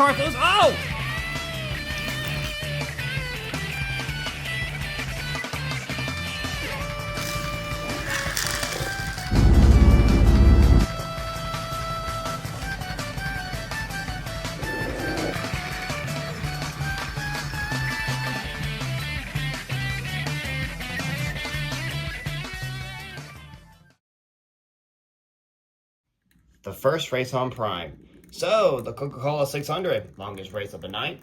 car goes. Oh! The first race on Prime. So, the Coca-Cola 600, longest race of the night,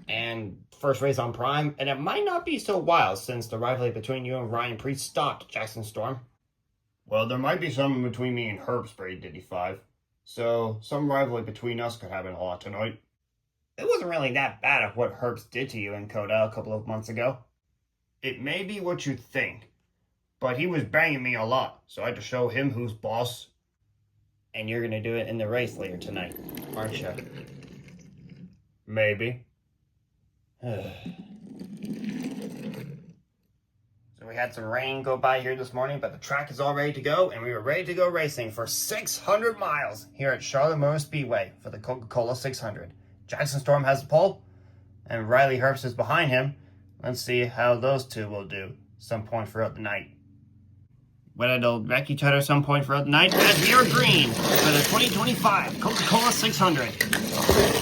and first race on Prime, and it might not be so wild since the rivalry between you and Ryan Priest stopped, Jackson Storm. Well, there might be something between me and Herb's Brady Diddy 5, so some rivalry between us could happen a lot tonight. It wasn't really that bad of what Herbs did to you in Coda a couple of months ago. It may be what you think, but he was banging me a lot, so I had to show him who's boss. And you're going to do it in the race later tonight, aren't you? Maybe. So we had some rain go by here this morning, but the track is all ready to go, and we were ready to go racing for 600 miles here at Charlotte Motor Speedway for the Coca-Cola 600. Jackson Storm has the pole, and Riley Herbst is behind him. Let's see how those two will do some point throughout the night. Whether they'll wreck each other some point throughout the night, as we are green for the 2025 Coca-Cola 600.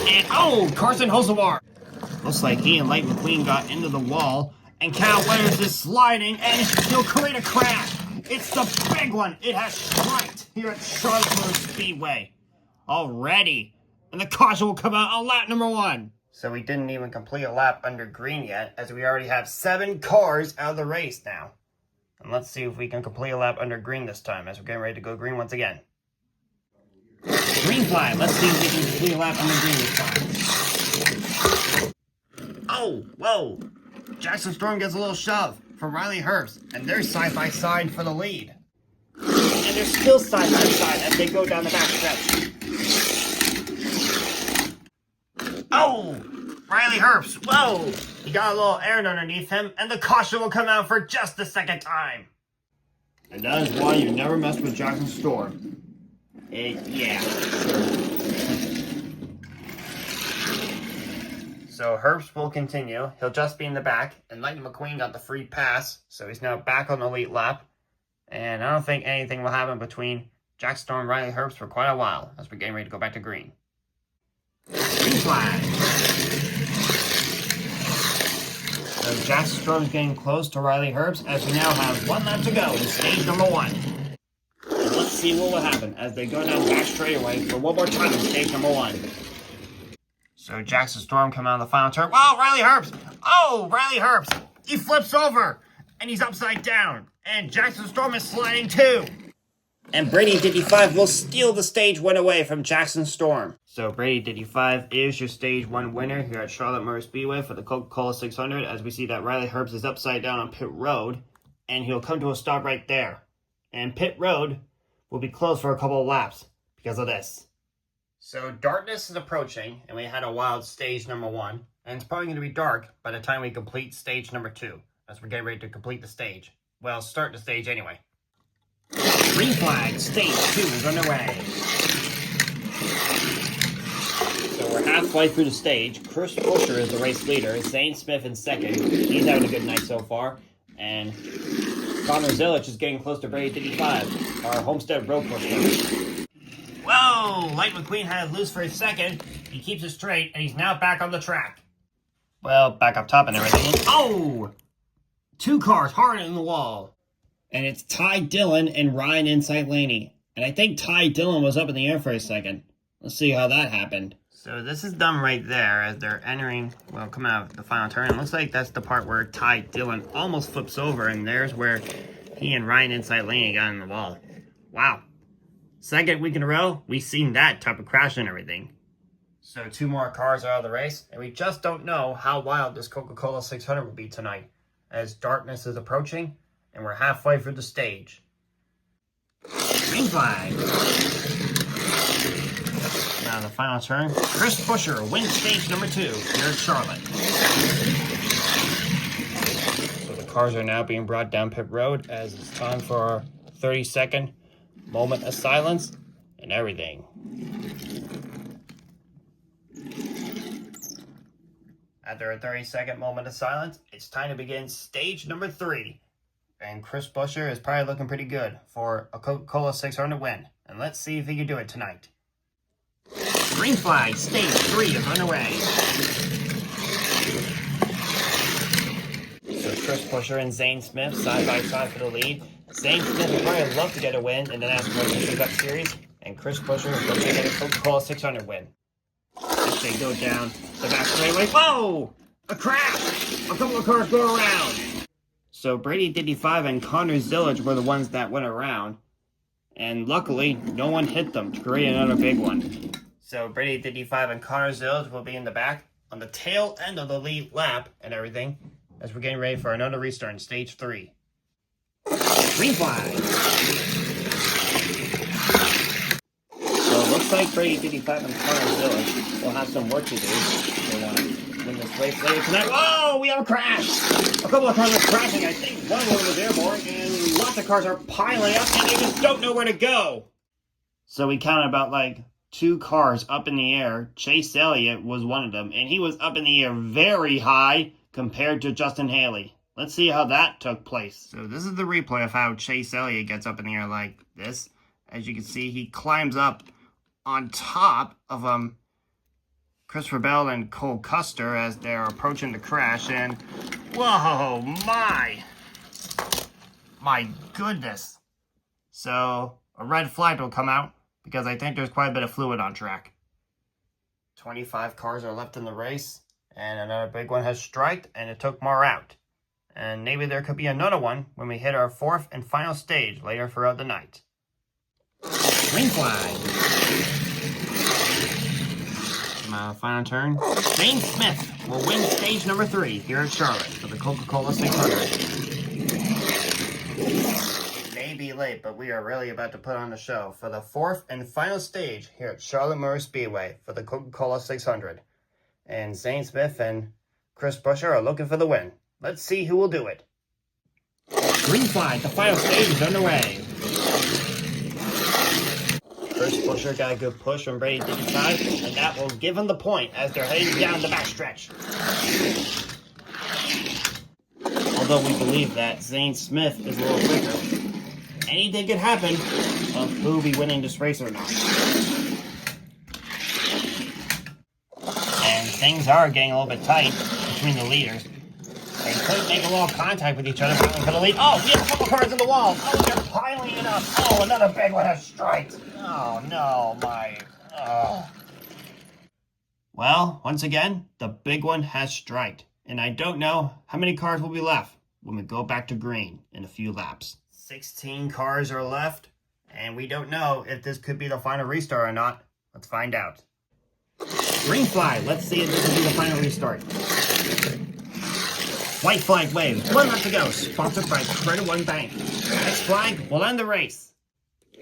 And oh, Carson Hosewar. Looks like he and Light McQueen got into the wall, and Cal Weathers is sliding, and he'll create a crash. It's the big one. It has striked here at Charlotte Motor Speedway already, and the caution will come out on lap number 1. So we didn't even complete a lap under green yet, as we already have 7 cars out of the race now. And let's see if we can complete a lap under green this time, as we're getting ready to go green once again. Green flag. Let's see if we can complete a lap under green this time. Oh, whoa. Jackson Storm gets a little shove from Riley Herbst, and they're side by side for the lead. And they're still side by side as they go down the back stretch. Oh, Riley Herbst. Whoa. He got a little air underneath him, and the caution will come out for just the second time. And that is why you never mess with Jackson Storm. Yeah, sure. So Herbst will continue. He'll just be in the back, and Lightning McQueen got the free pass, so he's now back on the lead lap. And I don't think anything will happen between Jackson Storm and Riley Herbst for quite a while, as we're getting ready to go back to green. Green flag. So Jackson Storm is getting close to Riley Herbst, as we now have 1 lap to go in stage number 1. And let's see what will happen as they go down back straightaway for one more time in stage number 1. So Jackson Storm come out of the final turn. Wow, Riley Herbst! Oh, Riley Herbst! He flips over, and he's upside down. And Jackson Storm is sliding too. And Brady Diddy 5 will steal the stage 1 away from Jackson Storm. So Brady Diddy 5 is your stage 1 winner here at Charlotte Motor Speedway for the Coca-Cola 600, as we see that Riley Herbst is upside down on pit road, and he'll come to a stop right there. And pit road will be closed for a couple of laps because of this. So darkness is approaching, and we had a wild stage number 1, and it's probably going to be dark by the time we complete stage number 2, as we're getting ready to complete the stage. Well, start the stage anyway. Green flag, stage 2 is underway. So we're halfway through the stage. Chris Busher is the race leader. Zane Smith in second. He's having a good night so far. And Connor Zillich is getting close to Brady Diddy 5, our Homestead Road Course winner. Whoa! Light McQueen had it loose for a second. He keeps it straight, and he's now back on the track. Well, back up top and everything. Oh! 2 cars hard in the wall. And it's Ty Dillon and Ryan Inside Laney. And I think Ty Dillon was up in the air for a second. Let's see how that happened. So this is done right there as they're entering, well, coming out of the final turn. It looks like that's the part where Ty Dillon almost flips over, and there's where he and Ryan Inside Laney got in the wall. Wow. Second week in a row, we've seen that type of crash and everything. So 2 more cars are out of the race, and we just don't know how wild this Coca-Cola 600 will be tonight, as darkness is approaching, and we're halfway through the stage. Green flag. Now the final turn. Chris Busher wins stage number 2 here at Charlotte. So the cars are now being brought down pit road as it's time for our 30-second moment of silence and everything. After a 30-second moment of silence, it's time to begin stage number 3. And Chris Buescher is probably looking pretty good for a Coca-Cola 600 win. And let's see if he can do it tonight. Green flag, stage 3 is underway. So Chris Buescher and Zane Smith side by side for the lead. Zane Smith would probably love to get a win in the NASCAR History Cup Series. And Chris Buescher is looking to get a Coca-Cola 600 win. As they go down the back straightaway. Whoa! A crash! A couple of cars go around. So Brady 55 and Connor Zillage were the ones that went around. And luckily, no one hit them to create another big one. So Brady 55 and Connor Zillage will be in the back on the tail end of the lead lap and everything as we're getting ready for another restart in stage 3. Green flag! So it looks like Brady 55 and Connor Zillage will have some work to do. They want to win this race later tonight. Whoa! We have a crash! A couple of cars are crashing. I think one was airborne, and lots of cars are piling up, and they just don't know where to go. So we counted about like 2 cars up in the air. Chase Elliott was one of them, and he was up in the air very high compared to Justin Haley. Let's see how that took place. So this is the replay of how Chase Elliott gets up in the air like this. As you can see, he climbs up on top of Christopher Bell and Cole Custer as they're approaching the crash, and whoa, my goodness. So a red flag will come out because I think there's quite a bit of fluid on track. 25 cars are left in the race, and another big one has striked, and it took more out. And maybe there could be another one when we hit our 4th and final stage later throughout the night. Green flag. Final turn. Zane Smith will win stage number 3 here at Charlotte for the Coca-Cola 600. It may be late, but we are really about to put on a show for the 4th and final stage here at Charlotte Motor Speedway for the Coca-Cola 600. And Zane Smith and Chris Buescher are looking for the win. Let's see who will do it. Green flag, the final stage is underway. Chris Buescher got a good push from Brady 55, and that will give him the point as they're heading down the backstretch. Although we believe that Zane Smith is a little quicker, anything could happen of who will be winning this race or not. And things are getting a little bit tight between the leaders. They could make a little contact with each other for the lead. Oh, we have a couple cars in the wall. Oh, they're piling it up. Oh, another big one has striked. Oh, no, Well, once again, the big one has striked. And I don't know how many cars will be left when we go back to green in a few laps. 16 cars are left, and we don't know if this could be the final restart or not. Let's find out. Green flag. Let's see if this will be the final restart. White flag waves. 1 lap to go. Sponsored by Credit One Bank. Next flag will end the race.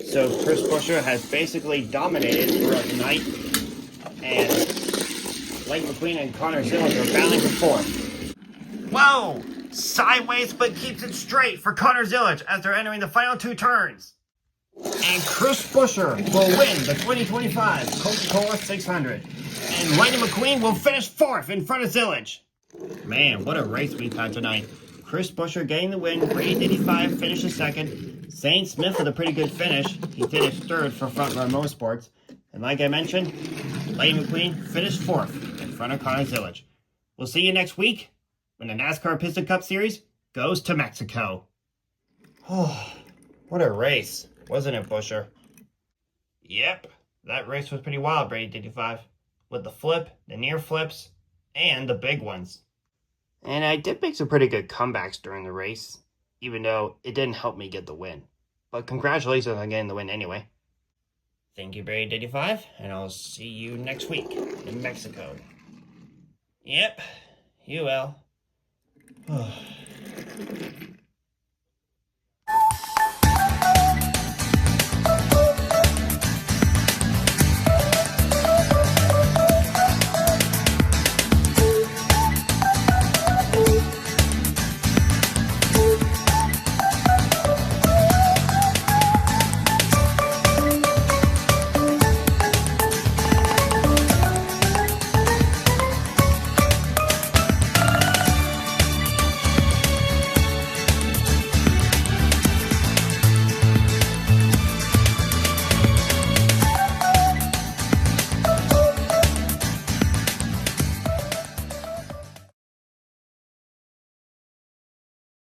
So Chris Buescher has basically dominated throughout the night, and Blake McQueen and Connor Zillage are battling for 4th. Whoa! Sideways, but keeps it straight for Connor Zillage as they're entering the final 2 turns. And Chris Buescher will win the 2025 Coca-Cola 600. And Lightning McQueen will finish 4th in front of Zillage. Man, what a race we've had tonight. Chris Buescher getting the win. Brady 85 finishes 2nd. Zane Smith with a pretty good finish. He finished 3rd for Front Row Motorsports. And like I mentioned, Lightning McQueen finished 4th in front of Connor Zillage. We'll see you next week when the NASCAR Piston Cup Series goes to Mexico. Oh, what a race, wasn't it, Buescher? Yep, that race was pretty wild, Brady 85. With the flip, the near flips, and the big ones. And I did make some pretty good comebacks during the race, even though it didn't help me get the win. But congratulations on getting the win anyway. Thank you, Brady 85, and I'll see you next week in Mexico. Yep, you will.